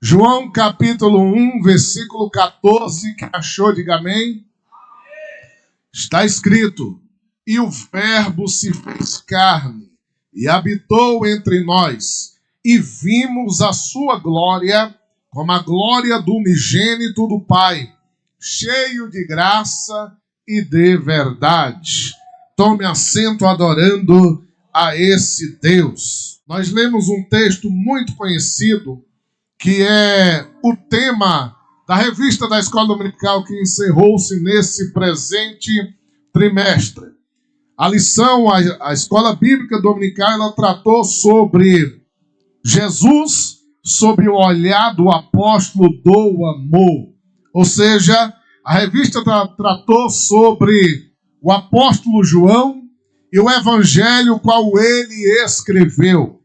João capítulo 1, versículo 14, que achou, diga amém. Está escrito: e o Verbo se fez carne e habitou entre nós, e vimos a sua glória, como a glória do unigênito do Pai, cheio de graça e de verdade. Tome assento adorando a esse Deus. Nós lemos um texto muito conhecido, que é o tema da revista da Escola Dominical que encerrou-se nesse presente trimestre. A lição, a Escola Bíblica Dominical, ela tratou sobre Jesus, sobre o olhar do apóstolo do amor. Ou seja, a revista tratou sobre o apóstolo João e o evangelho qual ele escreveu.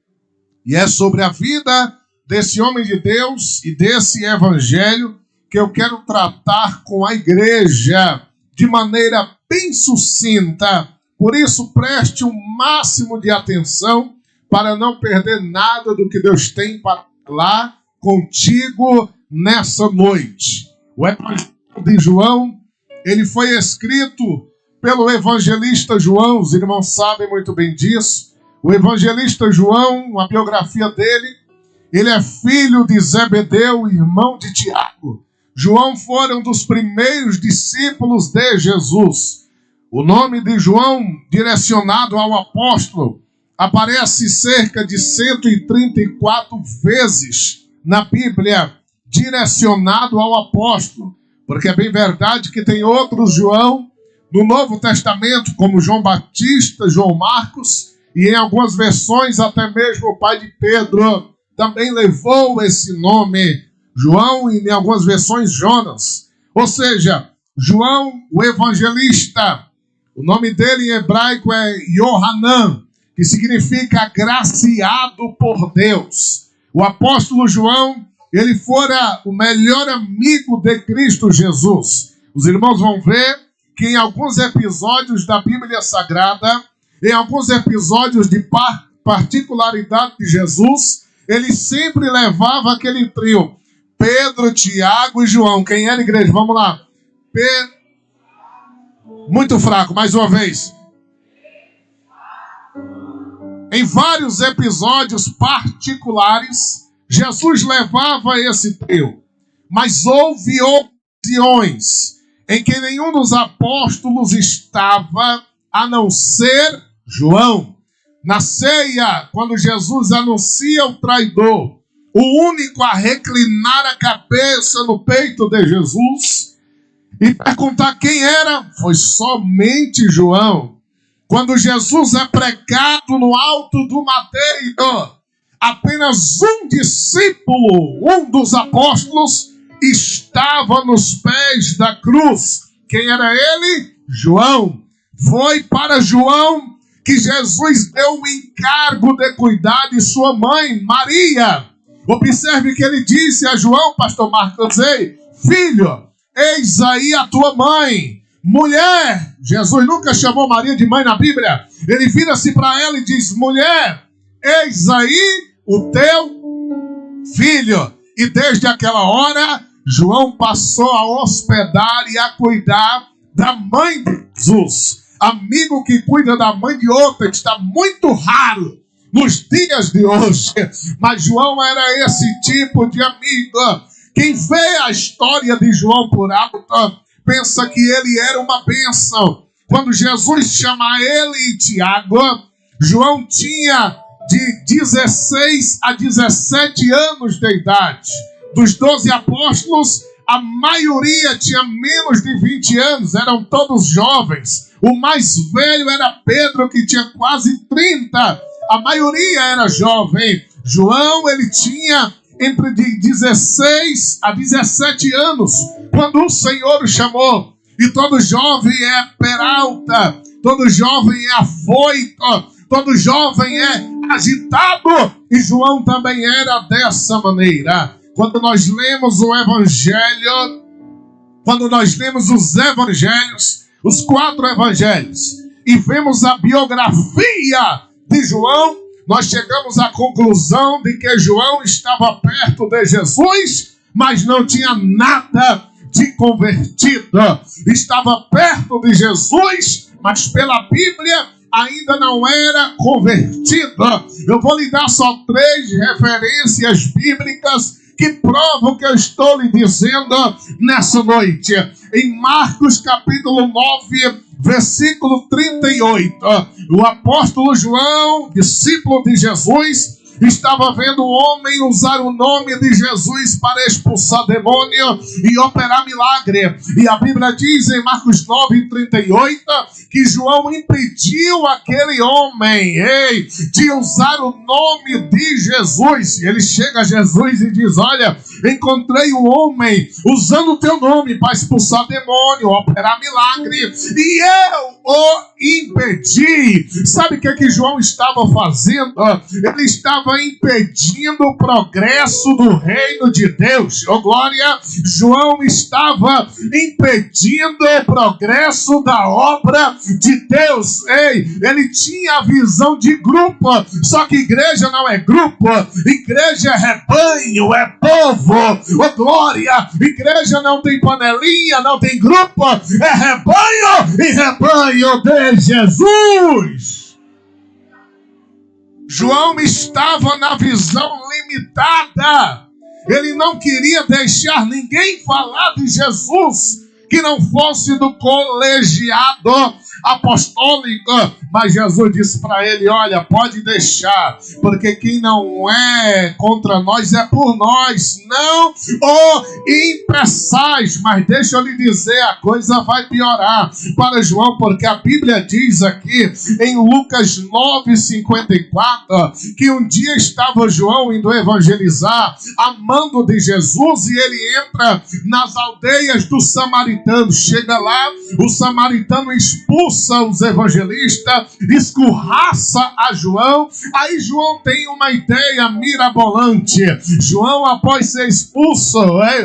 E é sobre a vida desse homem de Deus e desse evangelho que eu quero tratar com a igreja de maneira bem sucinta. Por isso, preste o máximo de atenção para não perder nada do que Deus tem para falar contigo nessa noite. O evangelho de João, ele foi escrito pelo evangelista João. Os irmãos sabem muito bem disso. O evangelista João, a biografia dele, ele é filho de Zebedeu, irmão de Tiago. João foi um dos primeiros discípulos de Jesus. O nome de João, direcionado ao apóstolo, aparece cerca de 134 vezes na Bíblia, direcionado ao apóstolo. Porque é bem verdade que tem outros João no Novo Testamento, como João Batista, João Marcos, e em algumas versões até mesmo o pai de Pedro também levou esse nome, João, e em algumas versões Jonas. Ou seja, João, o evangelista, o nome dele em hebraico é Yohanan, que significa agraciado por Deus. O apóstolo João, ele fora o melhor amigo de Cristo Jesus. Os irmãos vão ver que em alguns episódios da Bíblia Sagrada, em alguns episódios de particularidade de Jesus, ele sempre levava aquele trio: Pedro, Tiago e João. Quem era, igreja? Vamos lá. Muito fraco, mais uma vez. Em vários episódios particulares, Jesus levava esse trio. Mas houve ocasiões em que nenhum dos apóstolos estava, a não ser João. Na ceia, quando Jesus anuncia o traidor, o único a reclinar a cabeça no peito de Jesus e perguntar quem era, foi somente João. Quando Jesus é pregado no alto do madeiro, apenas um discípulo, um dos apóstolos, estava nos pés da cruz. Quem era ele? João. Foi para João que Jesus deu o encargo de cuidar de sua mãe, Maria. Observe que ele disse a João, pastor Marcos, ei, filho, eis aí a tua mãe. Mulher, Jesus nunca chamou Maria de mãe na Bíblia. Ele vira-se para ela e diz: mulher, eis aí o teu filho. E desde aquela hora, João passou a hospedar e a cuidar da mãe de Jesus. Amigo que cuida da mãe de outra está muito raro nos dias de hoje. Mas João era esse tipo de amigo. Quem vê a história de João por alto, pensa que ele era uma bênção. Quando Jesus chama ele e Tiago, João tinha de 16 a 17 anos de idade. Dos 12 apóstolos, a maioria tinha menos de 20 anos, eram todos jovens. O mais velho era Pedro, que tinha quase 30. A maioria era jovem. João, ele tinha entre de 16 a 17 anos, quando o Senhor o chamou. E todo jovem é peralta, todo jovem é afoito, todo jovem é agitado. E João também era dessa maneira. Quando nós lemos o Evangelho, quando nós lemos os Evangelhos, os 4 Evangelhos, e vemos a biografia de João, nós chegamos à conclusão de que João estava perto de Jesus, mas não tinha nada de convertido. Estava perto de Jesus, mas pela Bíblia ainda não era convertido. Eu vou lhe dar só 3 referências bíblicas que provam o que eu estou lhe dizendo nessa noite. Em Marcos capítulo 9, versículo 38, o apóstolo João, discípulo de Jesus, estava vendo o homem usar o nome de Jesus para expulsar demônio e operar milagre. E a Bíblia diz em Marcos 9:38 que João impediu aquele homem de usar o nome de Jesus. Ele chega a Jesus e diz: olha, encontrei um homem usando o teu nome para expulsar demônio, operar milagre, e eu o impedi. Sabe o que João estava fazendo? Ele estava impedindo o progresso do reino de Deus. Oh glória! João estava impedindo o progresso da obra de Deus. Ele tinha a visão de grupo, só que igreja não é grupo, igreja é rebanho, é povo. Oh glória! Igreja não tem panelinha, não tem grupo, é rebanho e rebanho de Jesus. João estava na visão limitada. Ele não queria deixar ninguém falar de Jesus que não fosse do colegiado apostólico. Mas Jesus disse para ele: olha, pode deixar, porque quem não é contra nós é por nós. Não o impeçais. Mas deixa eu lhe dizer, a coisa vai piorar para João, porque a Bíblia diz aqui em Lucas 9:54 que um dia estava João indo evangelizar, amando de Jesus, e ele entra nas aldeias dos samaritanos. Chega lá, o samaritano expulsa os evangelistas, escorraça a João. Aí João tem uma ideia mirabolante. João, após ser expulso,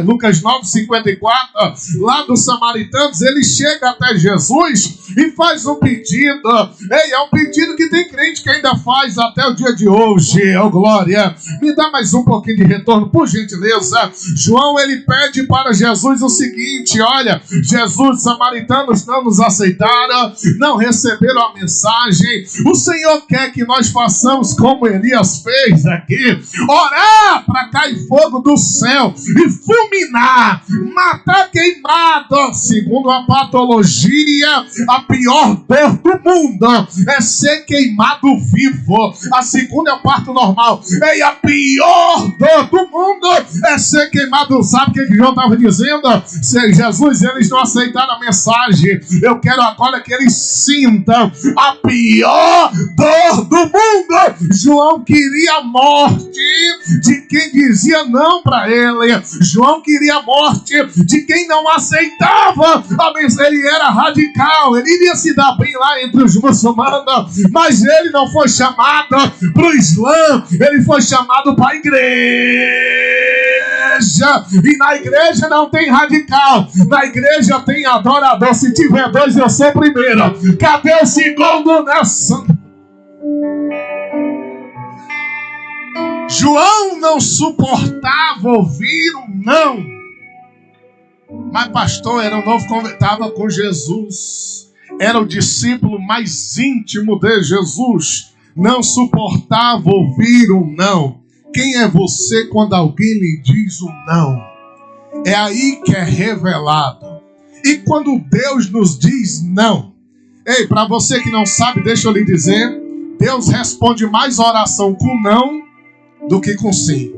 Lucas 9:54, lá dos samaritanos, ele chega até Jesus e faz um pedido. É um pedido que tem crente que ainda faz até o dia de hoje. Oh glória! Me dá mais um pouquinho de retorno, por gentileza. João, ele pede para Jesus o seguinte: olha, Jesus, os samaritanos não nos aceitaram, não receberam a mensagem. O Senhor quer que nós façamos como Elias fez aqui: orar para cair fogo do céu e fulminar, matar queimado. Segundo a patologia, a pior dor do mundo é ser queimado vivo. A segunda é o parto normal. E a pior dor do mundo é ser queimado. Sabe o que João estava dizendo? Se Jesus, eles não aceitaram a mensagem, eu quero agora que eles sintam a pior dor do mundo. João queria a morte de quem dizia não para ele. João queria a morte de quem não aceitava a mensagem. Ele era radical, ele iria se dar bem lá entre os muçulmanos, mas ele não foi chamado para o Islã, ele foi chamado para a igreja. E na igreja não tem radical, na igreja tem adorador. Se tiver 2, eu sou o primeiro. Cadê o segundo nessa? João não suportava ouvir um não. Mas pastor, era um novo convertido, estava com Jesus, era o discípulo mais íntimo de Jesus, não suportava ouvir um não. Quem é você quando alguém lhe diz um não? É aí que é revelado. E quando Deus nos diz não, para você que não sabe, deixa eu lhe dizer, Deus responde mais oração com não do que com sim.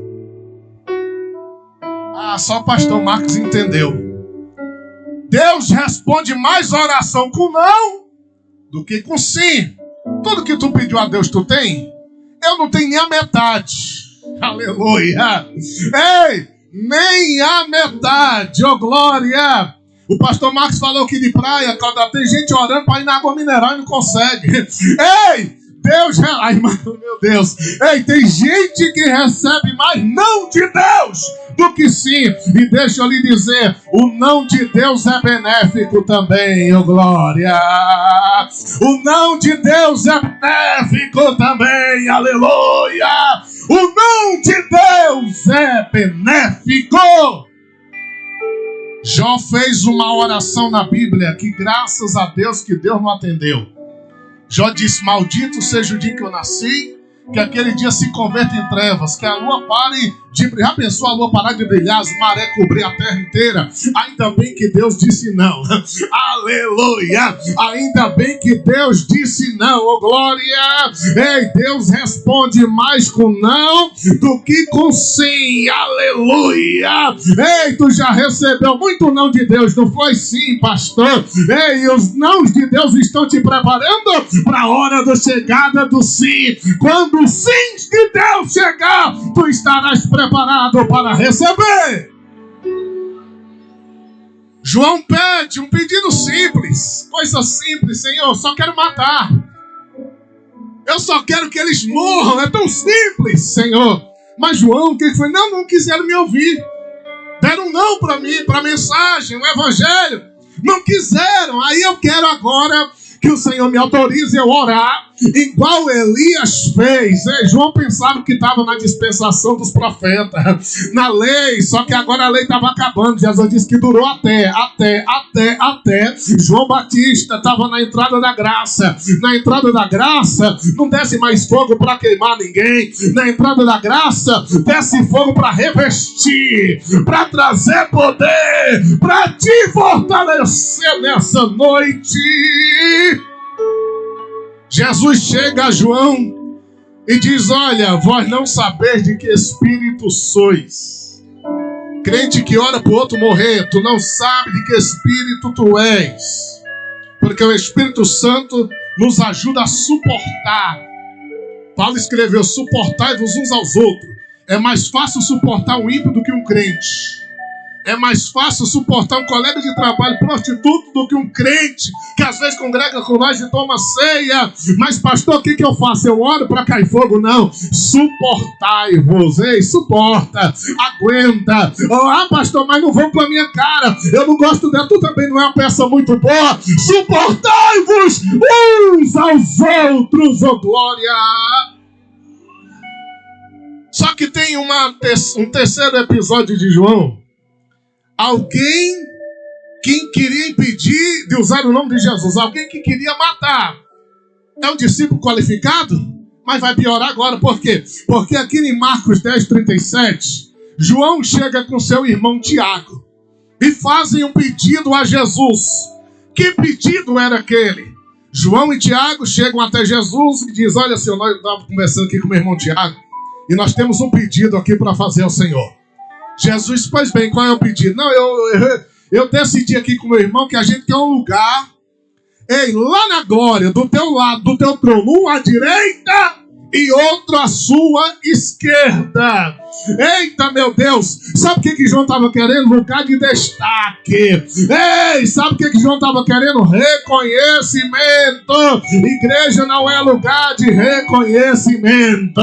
Só o pastor Marcos entendeu. Deus responde mais oração com não do que com sim. Tudo que tu pediu a Deus, tu tem? Eu não tenho nem a metade. Aleluia. Nem a metade. Oh glória. O pastor Marcos falou que de praia, quando tem gente orando para ir na água mineral e não consegue. Deus, ai, meu Deus. Tem gente que recebe mais não de Deus do que sim. E deixa eu lhe dizer, o não de Deus é benéfico também, ô glória. O não de Deus é benéfico também, aleluia. O não de Deus é benéfico. Jó fez uma oração na Bíblia que graças a Deus que Deus não atendeu. Jó disse, maldito seja o dia que eu nasci, que aquele dia se converta em trevas, que a lua pare de brilhar. Já pensou a lua parar de brilhar, as marés cobrir a terra inteira? Ainda bem que Deus disse não. Aleluia! Ainda bem que Deus disse não, oh glória! Ei, Deus responde mais com não do que com sim, aleluia! Ei, tu já recebeu muito não de Deus, não foi sim, pastor? Ei, os nãos de Deus estão te preparando para a hora da chegada do sim. Quando o sim de Deus chegar, tu estarás preparado para receber. João pede um pedido simples, coisa simples, Senhor, só quero matar. Eu só quero que eles morram, é tão simples, Senhor. Mas João, o que foi? Não quiseram me ouvir. Deram não para mim, para a mensagem, o evangelho. Não quiseram. Aí eu quero agora que o Senhor me autorize a orar, igual Elias fez. João pensava que estava na dispensação dos profetas, na lei, só que agora a lei estava acabando. Jesus disse que durou até. João Batista estava na entrada da graça. Na entrada da graça, não desce mais fogo para queimar ninguém. Na entrada da graça, desce fogo para revestir, para trazer poder, para te fortalecer nessa noite. Jesus chega a João e diz, olha, vós não sabeis de que espírito sois. Crente que ora para o outro morrer, tu não sabe de que espírito tu és. Porque o Espírito Santo nos ajuda a suportar. Paulo escreveu, suportai-vos uns aos outros. É mais fácil suportar um ímpio do que um crente. É mais fácil suportar um colega de trabalho prostituto do que um crente que às vezes congrega com nós e toma ceia. Mas pastor, o que eu faço? Eu oro para cair fogo? Não. Suportai-vos. Ei, suporta. Aguenta. Ah, pastor, mas não vão com a minha cara. Eu não gosto dela. Tu também não é uma peça muito boa. Suportai-vos uns aos outros, oh glória. Só que tem um terceiro episódio de João. Alguém que queria impedir de usar o nome de Jesus. Alguém que queria matar. É um discípulo qualificado? Mas vai piorar agora. Por quê? Porque aqui em Marcos 10:37, João chega com seu irmão Tiago e fazem um pedido a Jesus. Que pedido era aquele? João e Tiago chegam até Jesus e dizem, olha, Senhor, nós estávamos conversando aqui com meu irmão Tiago e nós temos um pedido aqui para fazer ao Senhor. Jesus, pois bem, qual é o pedido? Não, eu decidi aqui com meu irmão que a gente quer um lugar, lá na glória, do teu lado, do teu trono, um à direita e outro à sua esquerda. Eita, meu Deus! Sabe o que João estava querendo? Lugar de destaque. Sabe o que João estava querendo? Reconhecimento. Igreja não é lugar de reconhecimento.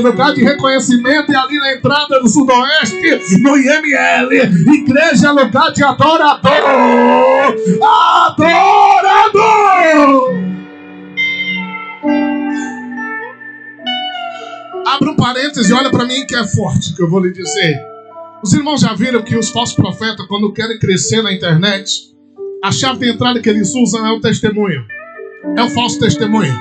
Lugar de reconhecimento é ali na entrada do Sudoeste, no IML. Igreja é lugar de adorador. Adorador! Abra um parêntese e olha para mim que é forte, que eu vou lhe dizer. Os irmãos já viram que os falsos profetas, quando querem crescer na internet, a chave de entrada que eles usam é o testemunho. É o falso testemunho.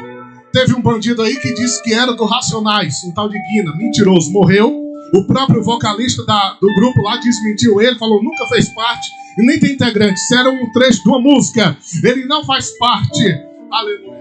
Teve um bandido aí que disse que era do Racionais, um tal de Guina, mentiroso, morreu. O próprio vocalista do grupo lá desmentiu ele, falou nunca fez parte e nem tem integrante. Isso era um trecho de uma música. Ele não faz parte. Aleluia.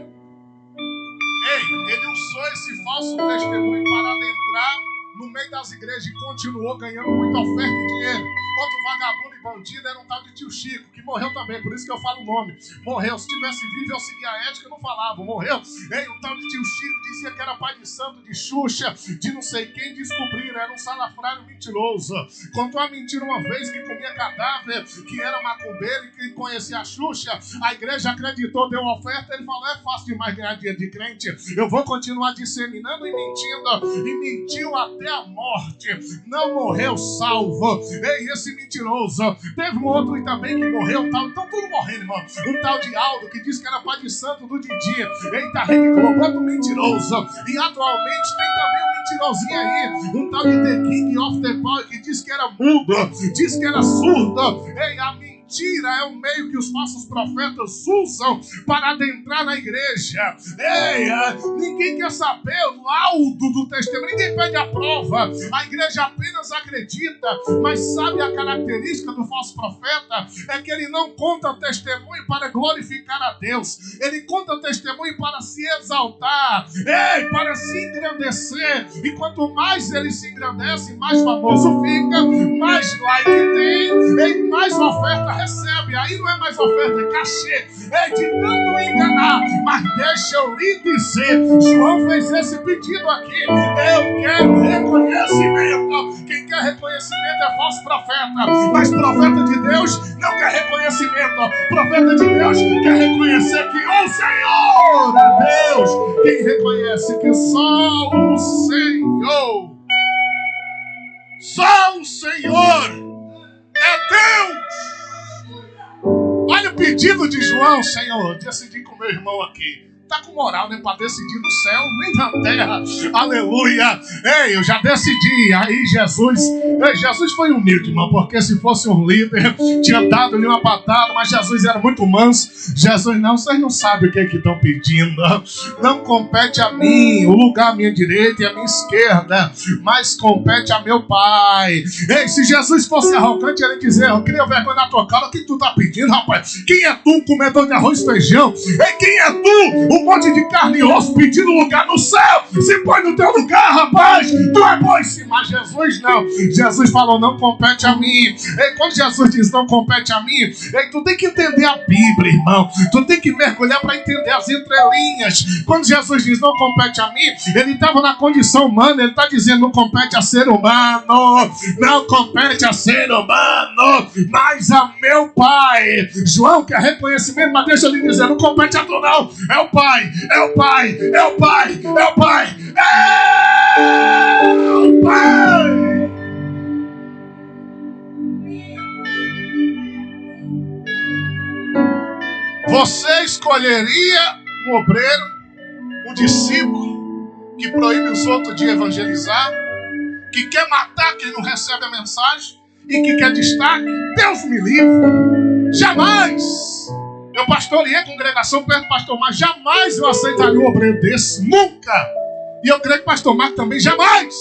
Ele usou esse falso testemunho para adentrar no meio das igrejas e continuou ganhando muita oferta e dinheiro. Outro vagabundo e bandido era um tal de tio Chico, que morreu também, por isso que eu falo o nome. Morreu. Se tivesse vivo, eu seguia a ética, eu não falava. Morreu. Ei, um tal de tio Chico dizia que era pai de santo, de Xuxa, de não sei quem. Descobriram, era um salafrário mentiroso. Contou a mentira uma vez que comia cadáver, que era macumbeiro e que conhecia a Xuxa. A igreja acreditou, deu oferta. Ele falou: é fácil demais ganhar dinheiro de crente. Eu vou continuar disseminando e mentindo. E mentiu até a morte. Não morreu salvo. Ei, esse mentiroso. Teve um outro também que morreu, tal. Então tudo morrendo, irmão. Um tal de Aldo que disse que era pai de santo do Didi. Eita, Rede Globo, outro mentiroso. E atualmente tem também um mentirosinho aí. Um tal de The King of the Power que disse que era mudo, disse que era surdo. Ei, a mentira é o meio que os falsos profetas usam para adentrar na igreja. Ei, ninguém quer saber o laudo do testemunho, ninguém pede a prova. A igreja apenas acredita, mas sabe a característica do falso profeta? É que ele não conta testemunho para glorificar a Deus. Ele conta testemunho para se exaltar, ei, para se engrandecer. E quanto mais ele se engrandece, mais famoso fica, mais like tem, e mais oferta recebe. Aí não é mais oferta, é cachê. É de tanto enganar. Mas deixa eu lhe dizer, João fez esse pedido aqui. Eu quero reconhecimento. Quem quer reconhecimento é falso profeta. Mas profeta de Deus não quer reconhecimento. Profeta de Deus quer reconhecer que o Senhor é Deus. Quem reconhece que só o Senhor, só o Senhor é Deus. Olha o pedido de João: Senhor, decidi com meu irmão aqui. Tá com moral, né? Para decidir no céu, nem na terra. Aleluia. Ei, eu já decidi. Aí Jesus foi humilde, irmão, porque se fosse um líder, tinha dado-lhe uma patada, mas Jesus era muito manso. Jesus: não, vocês não sabem o que estão pedindo. Não compete a mim o lugar à minha direita e à minha esquerda, mas compete a meu Pai. Ei, se Jesus fosse arrogante, ele dizia: eu queria vergonha na tua cara. O que tu tá pedindo, rapaz? Quem é tu, um comedor de arroz e feijão? Ei, quem é tu, um monte de carne e osso, pedindo lugar no céu? Se põe no teu lugar, rapaz. Tu é bom em cima. Mas Jesus não. Jesus falou: não compete a mim. E quando Jesus diz não compete a mim, tu tem que entender a Bíblia, irmão. Tu tem que mergulhar para entender as entrelinhas. Quando Jesus diz não compete a mim, ele estava na condição humana. Ele está dizendo: não compete a ser humano, não compete a ser humano, mas a meu Pai. João quer reconhecimento, mas deixa eu lhe dizer: não compete a tu não. É o Pai, é o Pai, é o Pai, é o Pai, é o Pai. Você escolheria um obreiro, um discípulo que proíbe os outros de evangelizar, que quer matar quem não recebe a mensagem e que quer destaque? Deus me livre. Jamais. Eu pastoreei a congregação perto do pastor Marcos. Jamais eu aceitaria um obreiro desse. Nunca. E eu creio que o pastor Marcos também jamais.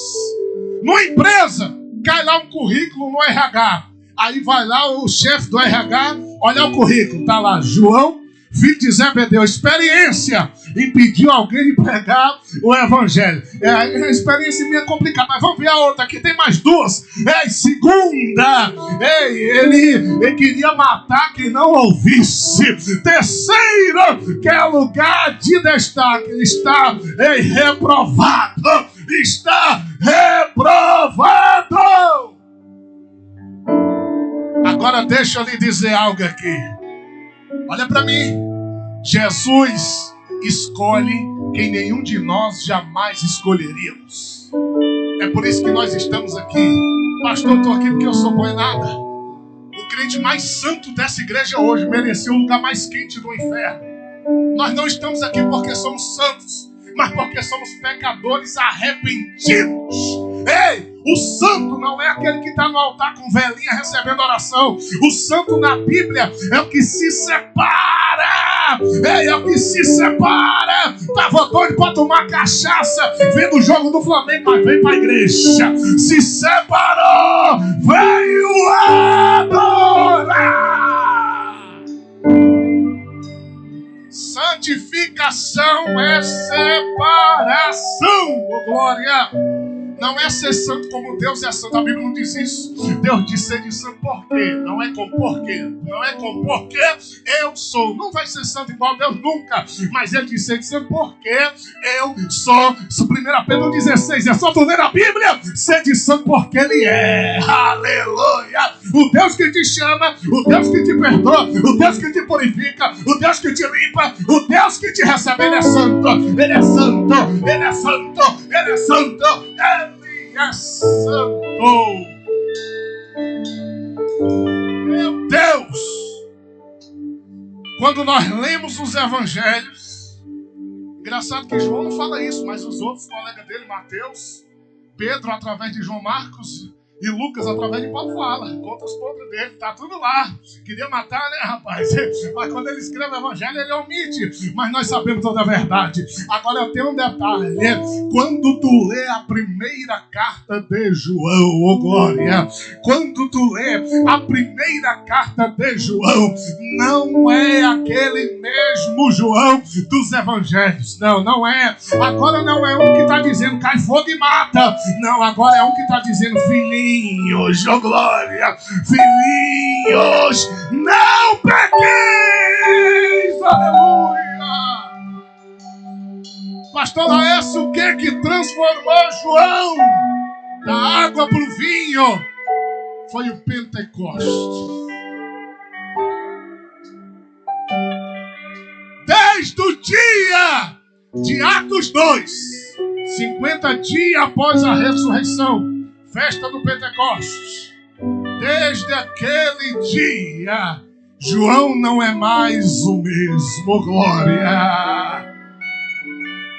Numa empresa, cai lá um currículo no RH. Aí vai lá o chefe do RH, olha o currículo, tá lá: João, filho de Zebedeu, experiência em pedir alguém de pregar o evangelho. A experiência minha é complicada, mas vamos ver a outra aqui, tem mais duas. Segunda, ele queria matar quem não ouvisse. Terceira, que é lugar de destaque, ele está reprovado. Está reprovado. Agora deixa eu lhe dizer algo aqui. Olha para mim. Jesus escolhe quem nenhum de nós jamais escolheríamos. É por isso que nós estamos aqui. Pastor, eu estou aqui porque eu sou bom em nada. O crente mais santo dessa igreja hoje mereceu o lugar mais quente do inferno. Nós não estamos aqui porque somos santos, mas porque somos pecadores arrependidos. Ei, o santo não é aquele que está no altar com velinha recebendo oração. O santo na Bíblia é o que se separa. Ei, é o que se separa. Estava doido para tomar cachaça vendo o jogo do Flamengo, mas veio para a igreja. Se separou, veio adorar. Santificação é separação, oh glória. Não é ser santo como Deus é santo. A Bíblia não diz isso. Deus diz ser de santo por quê? Não é com porquê. Não é com porquê eu sou. Não vai ser santo igual Deus nunca. Mas ele diz ser de santo porque eu sou. 1 Pedro 16. É só tu ler a Bíblia. Ser de santo porque ele é. Aleluia. O Deus que te chama. O Deus que te perdoa. O Deus que te purifica. O Deus que te limpa. O Deus que te recebe. Ele é santo. Ele é santo. Ele é santo. Ele é santo. Ele é santo. Meu Deus! Quando nós lemos os evangelhos, engraçado que João não fala isso, mas os outros colegas dele, Mateus, Pedro através de João Marcos e Lucas através de Paulo fala, conta os podres dele, tá tudo lá. Queria matar, né, rapaz? Mas quando ele escreve o evangelho, ele omite. Mas nós sabemos toda a verdade. Agora eu tenho um detalhe. Quando tu lê a primeira carta de João, oh glória, quando tu lê a primeira carta de João, não é aquele mesmo João dos evangelhos. Não, não é. Agora não é um que está dizendo cai fogo e mata. Não, agora é um que está dizendo filhinhos, oh glória, filhinhos, não pequeis, aleluia. Pastor Laércio, o que transformou João da água para o vinho? Foi o Pentecoste. Desde o dia de Atos 2, 50 dias após a ressurreição, festa do Pentecoste. Desde aquele dia, João não é mais o mesmo, glória.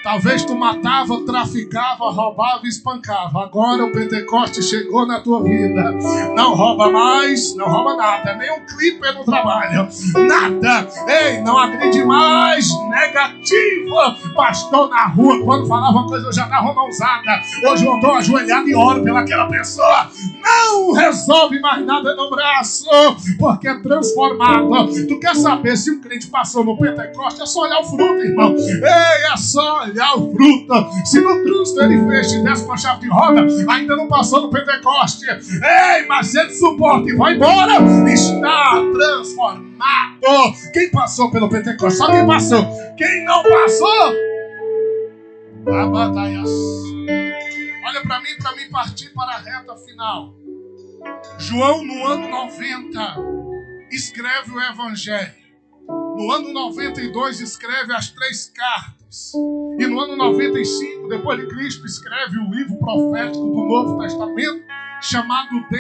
Talvez tu matava, traficava, roubava e espancava. Agora o Pentecoste chegou na tua vida. Não rouba mais, não rouba nada. Nem um clipe no trabalho. Nada. Ei, não agride mais. Negativo. Pastor na rua, quando falava uma coisa, eu já dava uma mãozada. Hoje eu estou ajoelhado e oro pelaquela pessoa. Não resolve mais nada no braço, porque é transformado. Tu quer saber se um crente passou no Pentecoste? É só olhar o fruto, irmão. Ei, é só olhar o fruto. Se no trânsito ele fecha e desce com a chave de roda, ainda não passou no Pentecoste. Ei, mas ele suporta e vai embora. Está transformado. Quem passou pelo Pentecoste? Só quem passou. Quem não passou? Olha para mim partir para a reta final. João, no ano 90, escreve o Evangelho. No ano 92, escreve as 3 cartas. E no ano 95, depois de Cristo, escreve o livro profético do Novo Testamento, chamado de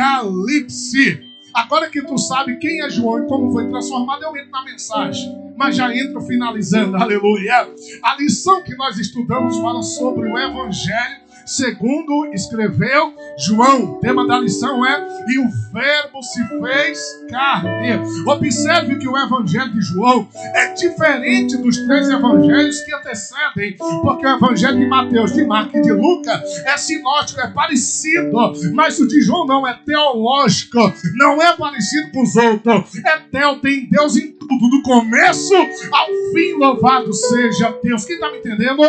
Apocalipse. Agora que tu sabe quem é João e como foi transformado, eu entro na mensagem. Mas já entro finalizando, aleluia. A lição que nós estudamos fala sobre o Evangelho segundo escreveu João. O tema da lição é: e o verbo se fez carne. Observe que o evangelho de João é diferente dos 3 evangelhos que antecedem, porque o evangelho de Mateus, de Marcos e de Lucas é sinótico, é parecido, mas o de João não, é teológico, não é parecido com os outros, é tem Deus em tudo, do começo ao fim, louvado seja Deus. Quem está me entendendo?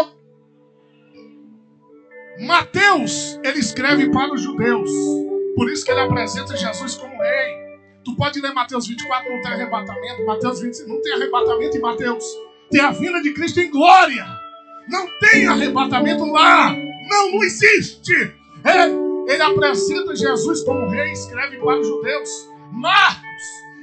Mateus, ele escreve para os judeus. Por isso que ele apresenta Jesus como rei. Tu pode ler Mateus 24, não tem arrebatamento. Mateus 25, não tem arrebatamento em Mateus. Tem a vinda de Cristo em glória. Não tem arrebatamento lá. Não existe. Ele apresenta Jesus como rei, escreve para os judeus. Marcos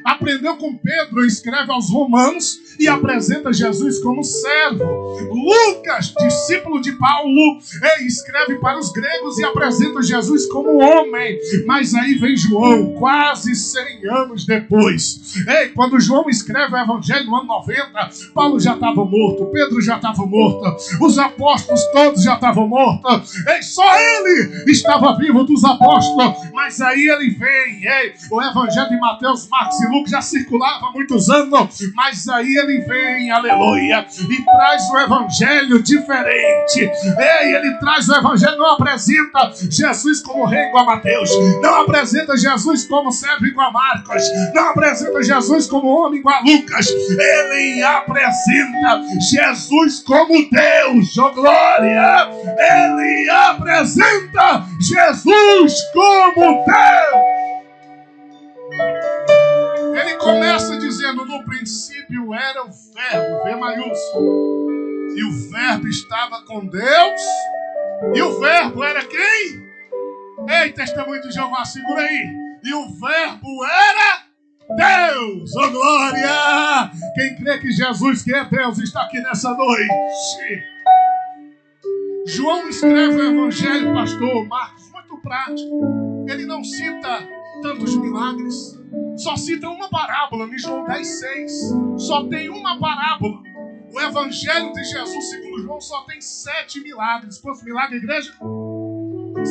aprendeu com Pedro, escreve aos romanos e apresenta Jesus como servo. Lucas, discípulo de Paulo, escreve para os gregos e apresenta Jesus como homem. Mas aí vem João, quase 100 anos depois. Quando João escreve o evangelho no ano 90, Paulo já estava morto, Pedro já estava morto, os apóstolos todos já estavam mortos. Só ele estava vivo dos apóstolos. Mas aí ele vem, o evangelho de Mateus, Marcos e Lucas já circulava há muitos anos, mas aí ele vem, aleluia, e traz o evangelho diferente. Ele traz o evangelho, não apresenta Jesus como rei igual a Mateus, não apresenta Jesus como servo igual a Marcos, não apresenta Jesus como homem igual a Lucas. Ele apresenta Jesus como Deus, oh glória! Ele apresenta Jesus como Deus. Ele começa dizendo: no princípio era o verbo, V maiúsculo, e o verbo estava com Deus, e o verbo era quem? Ei, testemunho de Jeová, segura aí. E o verbo era Deus, oh glória! Quem crê que Jesus, que é Deus, está aqui nessa noite. João escreve o evangelho, pastor Marcos, muito prático. Ele não cita tantos milagres, só cita uma parábola em João 10,6. Só tem uma parábola. O evangelho de Jesus, segundo João, só tem 7 milagres. Quantos milagres, igreja?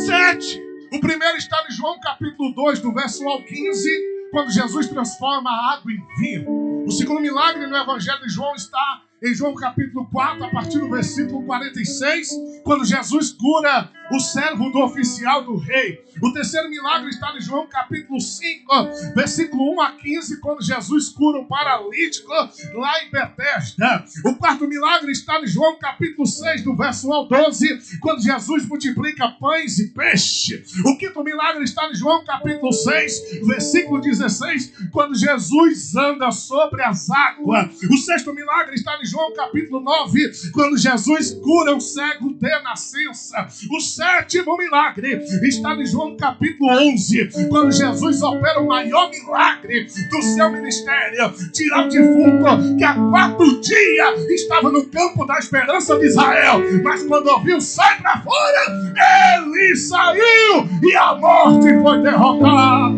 7. O primeiro está em João capítulo 2, do verso 1 ao 15, quando Jesus transforma a água em vinho. O segundo milagre no evangelho de João está em João capítulo 4, a partir do versículo 46, quando Jesus cura o servo do oficial do rei. O terceiro milagre está em João capítulo 5, versículo 1 a 15, quando Jesus cura o paralítico lá em Betesda. O quarto milagre está em João capítulo 6, do verso 1 ao 12, quando Jesus multiplica pães e peixe. O quinto milagre está em João capítulo 6, versículo 16, quando Jesus anda sobre as águas. O sexto milagre está em João capítulo 9, quando Jesus cura o cego de nascença. O sétimo milagre está em João capítulo 11, quando Jesus opera o maior milagre do seu ministério, tirar o defunto que há 4 dias estava no campo da esperança de Israel, mas quando ouviu sai para fora, ele saiu e a morte foi derrotada.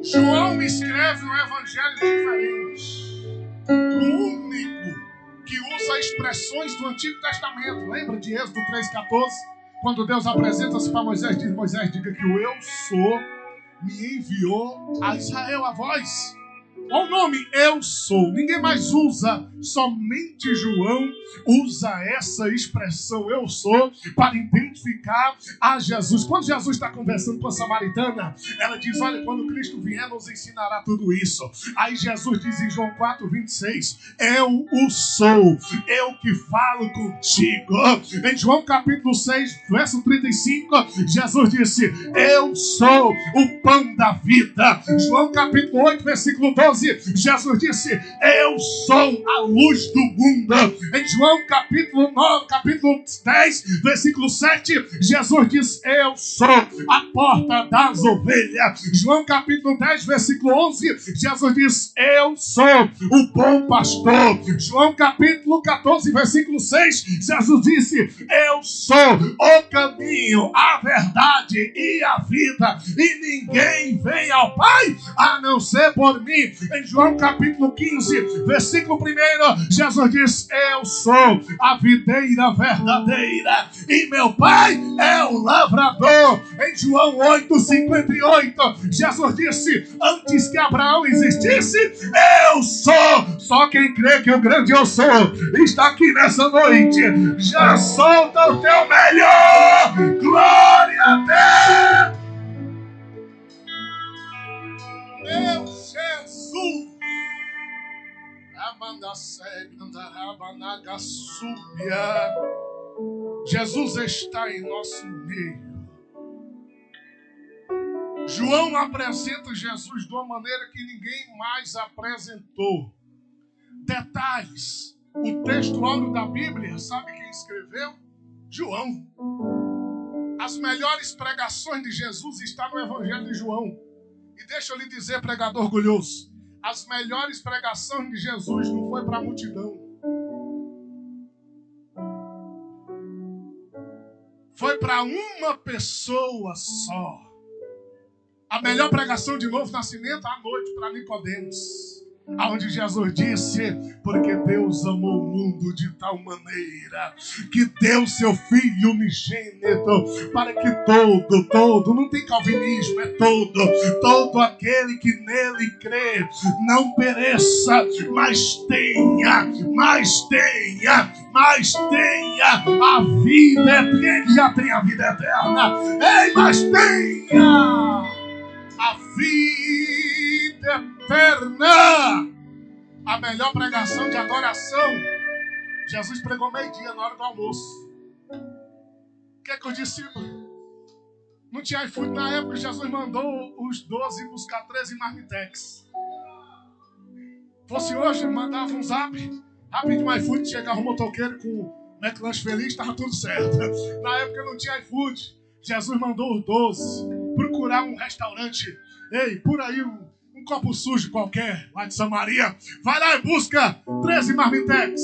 João escreve um evangelho diferente, o único que usa expressões do Antigo Testamento. Lembra de Êxodo 3,14? Quando Deus apresenta-se para Moisés, diz: Moisés, diga que o eu sou me enviou a Israel, a voz. Olha o nome, eu sou. Ninguém mais usa, somente João usa essa expressão, eu sou, para identificar a Jesus. Quando Jesus está conversando com a samaritana, ela diz: olha, quando Cristo vier, nos ensinará tudo isso. Aí Jesus diz em João 4,26, eu o sou, eu que falo contigo. Em João capítulo 6, verso 35, Jesus disse: eu sou o pão da vida. João capítulo 8, versículo 12, Jesus disse: eu sou a luz do mundo. Em João capítulo 9, capítulo 10, versículo 7, Jesus diz: eu sou a porta das ovelhas. João capítulo 10, versículo 11, Jesus diz: eu sou o bom pastor. João capítulo 14, versículo 6, Jesus disse: eu sou o caminho, a verdade e a vida, e ninguém vem ao Pai a não ser por mim. Em João capítulo 15, versículo 1, Jesus diz: eu sou a videira verdadeira e meu Pai é o lavrador. Em João 8,58, Jesus disse: antes que Abraão existisse, eu sou. Só quem crê que o grande eu sou está aqui nessa noite. Já solta o teu melhor. Glória a Deus. Meu Jesus. Jesus está em nosso meio. João apresenta Jesus de uma maneira que ninguém mais apresentou. Detalhes: o texto áureo da Bíblia, sabe quem escreveu? João. As melhores pregações de Jesus estão no Evangelho de João. E deixa eu lhe dizer, pregador orgulhoso, as melhores pregações de Jesus não foi para a multidão. Foi para uma pessoa só. A melhor pregação de Novo Nascimento à noite para Nicodemos. Onde Jesus disse: porque Deus amou o mundo de tal maneira que deu seu Filho unigênito, para que todo, não tem calvinismo, é todo aquele que nele crê, não pereça, mas tenha a vida eterna. Já tem a vida eterna. Ei, mas tenha a vida eterna. A melhor pregação de adoração, Jesus pregou meio-dia na hora do almoço. O que é que os discípulos? Não tinha iFood na época. Jesus mandou os 12 buscar 13 marmitex. Fosse hoje, mandava um zap, rapidinho um iFood, chegava um motoqueiro com o McLanche feliz, estava tudo certo. Na época não tinha iFood. Jesus mandou os 12 procurar um restaurante. Ei, por aí um copo sujo qualquer, lá de Samaria. Vai lá e busca 13 marmitex.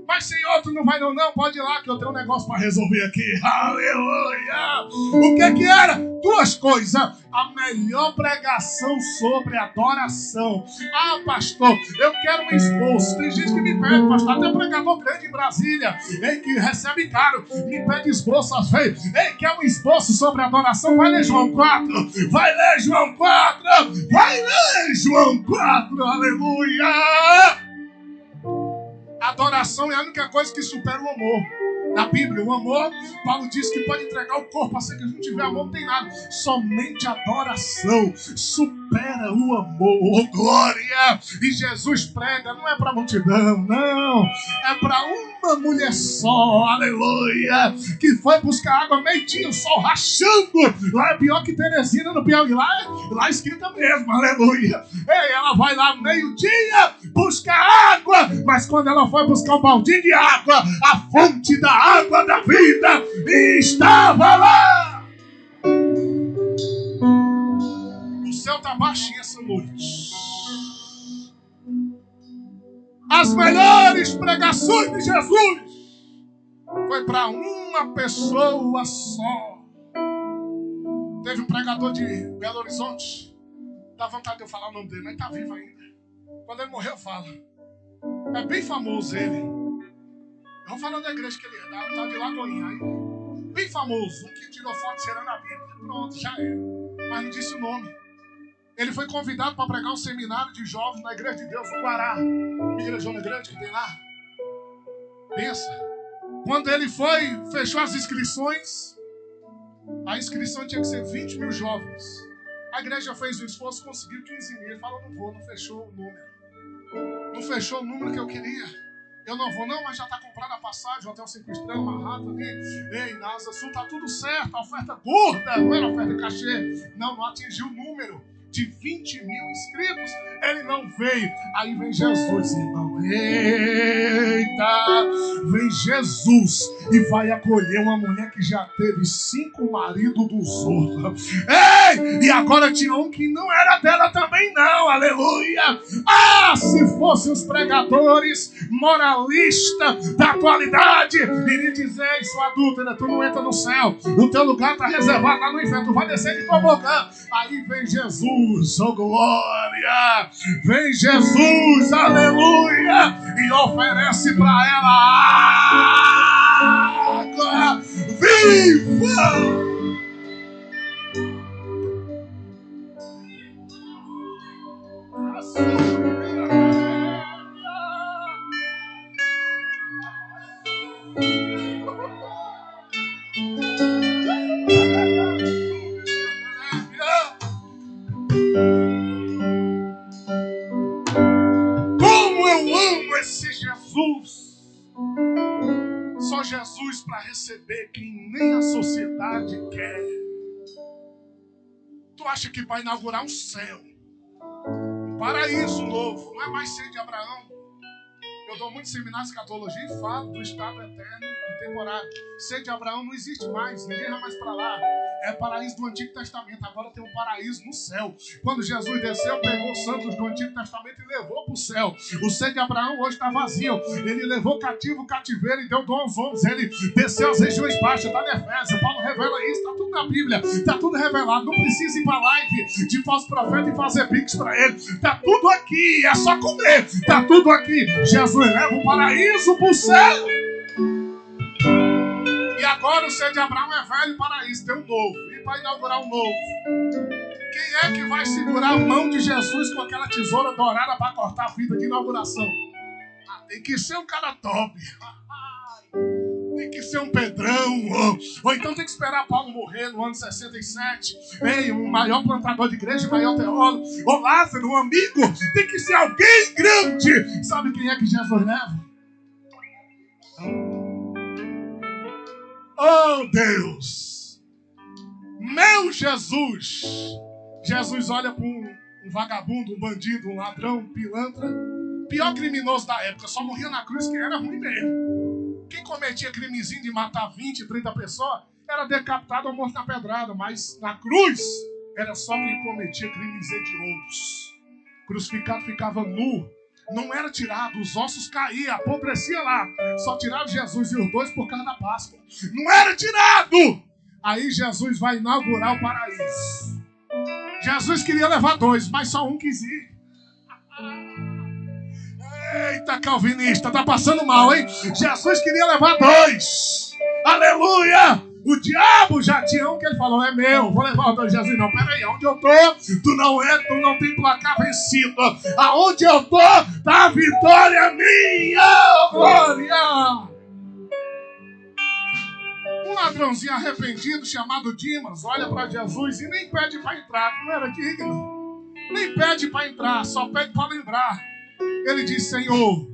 Mas Senhor, tu não vai não, pode ir lá que eu tenho um negócio para resolver aqui. Aleluia! O que era? Duas coisas. A melhor pregação sobre adoração. Ah, pastor, eu quero um esboço. Tem gente que me pede, pastor, até pregador grande em Brasília, ei, que recebe caro, me pede esboço às vezes. Ei, quer um esboço sobre adoração? Vai ler João 4. Vai ler João 4. Vai ler João 4. Aleluia! Adoração é a única coisa que supera o amor. Na Bíblia, o amor, Paulo diz que pode entregar o corpo, assim que a gente tiver amor, não tem nada. Somente a adoração supera o amor. Oh, glória! E Jesus prega, não é para multidão, não. É para uma mulher só, aleluia, que foi buscar água meio-dia, o sol rachando. Lá é pior que Teresina no Piauí, lá é escrita mesmo, aleluia. Ei, ela vai lá meio-dia, busca água, mas quando ela foi buscar um baldinho de água, a fonte da água da vida estava lá. O céu está baixinho essa noite. As melhores pregações de Jesus foi para uma pessoa só. Teve um pregador de Belo Horizonte, dá vontade de eu falar o nome dele, mas está vivo ainda. Quando ele morreu, eu falo. É bem famoso ele. Eu vou falar da igreja que ele é, tá de Lagoinha. Bem famoso, um que tirou foto cheirando a Bíblia. Pronto, já era. Mas não disse o nome. Ele foi convidado para pregar um seminário de jovens na Igreja de Deus, no Guará. Uma igrejona grande que tem lá. Pensa. Quando ele foi, fechou as inscrições. A inscrição tinha que ser 20 mil jovens. A igreja fez um esforço, conseguiu 15 mil. Ele falou, não fechou o número. Não fechou o número que eu queria. Eu não vou não, mas já está comprada a passagem, o hotel 5 estrelas, amarrado ali. Ei, na Asa Sul está tudo certo, a oferta gorda, não era oferta cachê. Não atingiu o número de 20 mil inscritos. Ele não veio. Aí vem Jesus, irmão. Eita! Vem Jesus e vai acolher uma mulher que já teve 5 maridos dos outros. Ei! E agora tinha um que não era dela também não. Aleluia! Ah, se fossem os pregadores moralistas da atualidade, iria dizer, sua adúltera, tu não entra no céu. O teu lugar está reservado lá no inferno. Tu vai descer de tobogã. Aí vem Jesus, oh glória! Vem Jesus, aleluia! E oferece para ela água viva! Só Jesus para receber quem nem a sociedade quer. Tu acha que vai inaugurar um céu, um paraíso novo? Não é mais ser de Abraão. Eu dou muito seminário de escatologia e falo do estado eterno e temporário. Ser de Abraão não existe mais, ninguém vai mais para lá. É paraíso do Antigo Testamento, agora tem um paraíso no céu. Quando Jesus desceu, pegou os santos do Antigo Testamento e levou para o céu. O ser de Abraão hoje está vazio. Ele levou cativo o cativeiro e deu dom aos homens. Ele desceu às regiões baixas, está na Efésia. Paulo revela isso, está tudo na na Bíblia. Está tudo revelado. Não precisa ir para live de falso profeta e fazer pix para ele. Está tudo aqui. É só comer. Está tudo aqui. Jesus leva o paraíso para o céu. E agora o céu de Abraão é velho paraíso. Tem um novo. E para inaugurar um novo, quem é que vai segurar a mão de Jesus com aquela tesoura dourada para cortar a fita de inauguração? Tem que ser um cara top. Tem que ser um Pedrão. Ou então tem que esperar Paulo morrer no ano 67. Ei, um maior plantador de igreja, maior teólogo. Ou Lázaro, um amigo. Tem que ser alguém grande. Sabe quem é que Jesus leva? Oh, Deus. Meu Jesus. Jesus olha para um vagabundo, um bandido, um ladrão, um pilantra. Pior criminoso da época. Só morria na cruz que era ruim mesmo. Quem cometia crimezinho de matar 20, 30 pessoas era decapitado ou morto na pedrada. Mas na cruz era só quem cometia crimes hediondos. Crucificado ficava nu. Não era tirado, os ossos caíam, apodrecia lá. Só tirava Jesus e os dois por causa da Páscoa. Não era tirado! Aí Jesus vai inaugurar o paraíso. Jesus queria levar 2, mas só um quis ir. Eita, calvinista, tá passando mal, hein? Jesus queria levar 2. Aleluia! O diabo já tinha um que ele falou, é meu, vou levar o 2. Jesus, não, peraí, onde eu tô? Tu não tem placar vencido. Aonde eu tô, tá a vitória minha, glória! Um ladrãozinho arrependido chamado Dimas olha para Jesus e nem pede para entrar, não era digno. Nem pede para entrar, só pede para lembrar. Ele diz, Senhor,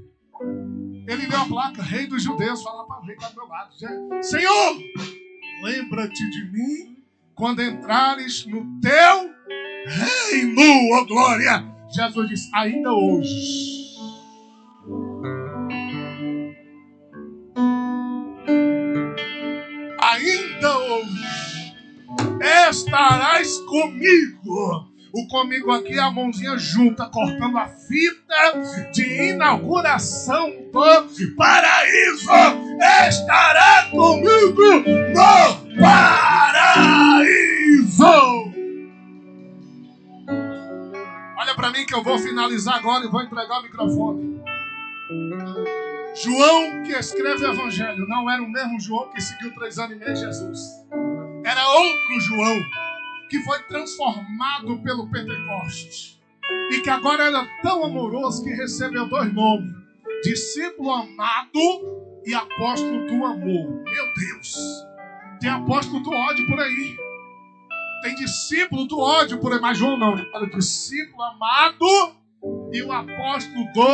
ele leu a placa, Rei dos Judeus, fala para o rei que está do meu lado. Senhor, lembra-te de mim quando entrares no teu reino, ó glória. Jesus diz, ainda hoje. Ainda hoje estarás comigo. O comigo aqui é a mãozinha junta, cortando a fita de inauguração do paraíso. Estará comigo no paraíso. Olha para mim que eu vou finalizar agora e vou entregar o microfone. João que escreve o evangelho não era o mesmo João que seguiu 3 anos e meio Jesus. Era outro João que foi transformado pelo Pentecoste e que agora era tão amoroso que recebeu 2 nomes: discípulo amado e apóstolo do amor. Meu Deus, tem apóstolo do ódio por aí, tem discípulo do ódio por aí, mas João não, ele fala discípulo amado e o apóstolo do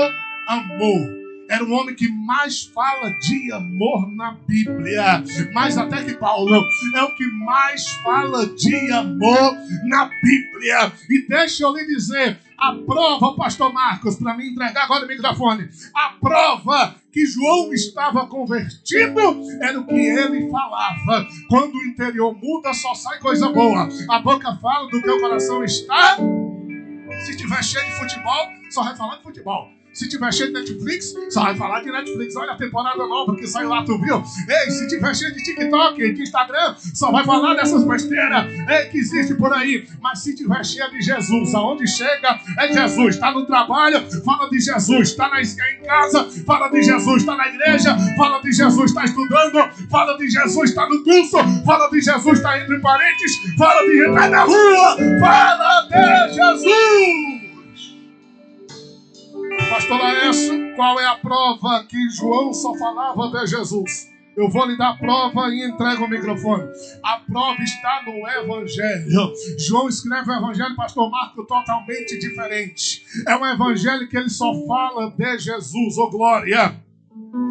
amor. Era um homem que mais fala de amor na Bíblia. Mais até que Paulo. É o que mais fala de amor na Bíblia. E deixa eu lhe dizer, a prova, pastor Marcos, para me entregar agora o microfone. A prova que João estava convertido era o que ele falava. Quando o interior muda, só sai coisa boa. A boca fala do que o coração está. Se tiver cheio de futebol, só vai falar de futebol. Se tiver cheio de Netflix, só vai falar de Netflix. Olha a temporada nova que saiu lá, tu viu? Ei, se tiver cheio de TikTok, de Instagram, só vai falar dessas besteiras que existe por aí. Mas se tiver cheio de Jesus, aonde chega é Jesus. Está no trabalho, fala de Jesus. Está em casa, fala de Jesus. Está na igreja, fala de Jesus. Está estudando, fala de Jesus. Está no curso, fala de Jesus. Está entre parentes, fala de Jesus. Está na rua, fala de Jesus. Pastor Laércio, qual é a prova que João só falava de Jesus? Eu vou lhe dar a prova e entrego o microfone. A prova está no Evangelho. João escreve o Evangelho, pastor Marco, totalmente diferente. É um Evangelho que ele só fala de Jesus, oh glória.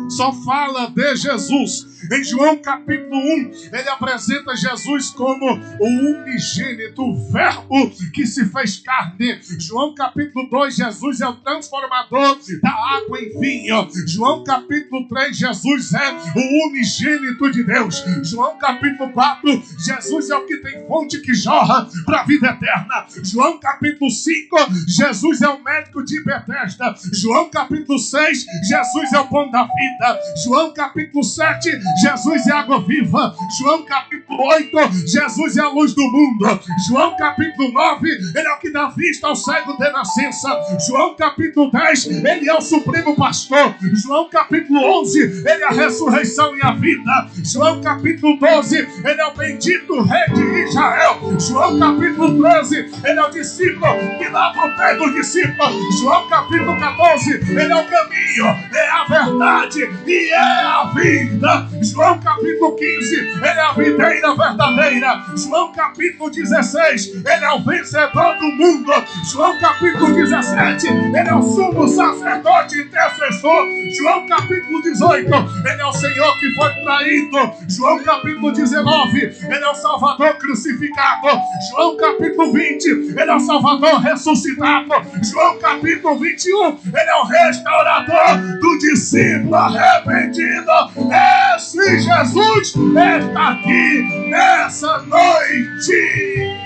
Só fala de Jesus. Em João capítulo 1, ele apresenta Jesus como o unigênito, o verbo que se fez carne. João capítulo 2, Jesus é o transformador da água em vinho. João capítulo 3, Jesus é o unigênito de Deus. João capítulo 4, Jesus é o que tem fonte que jorra para a vida eterna. João capítulo 5, Jesus é o médico de Betesda. João capítulo 6, Jesus é o pão da vida. vida. João capítulo 7, Jesus é água viva. João capítulo 8, Jesus é a luz do mundo. João capítulo 9, ele é o que dá vista ao cego de nascença. João capítulo 10, ele é o supremo pastor. João capítulo 11, ele é a ressurreição e a vida. João capítulo 12, ele é o bendito rei de Israel. João capítulo 13, ele é o discípulo que lava o pé do discípulo. João capítulo 14, ele é o caminho, é a verdade e é a vida. João capítulo 15, ele é a videira verdadeira. João capítulo 16, ele é o vencedor do mundo. João capítulo 17, ele é o sumo sacerdote intercessor. João capítulo 18, ele é o Senhor que foi traído. João capítulo 19, ele é o Salvador crucificado. João capítulo 20, ele é o Salvador ressuscitado. João capítulo 21, ele é o restaurador do discípulo arrependido. Esse Jesus está aqui nessa noite.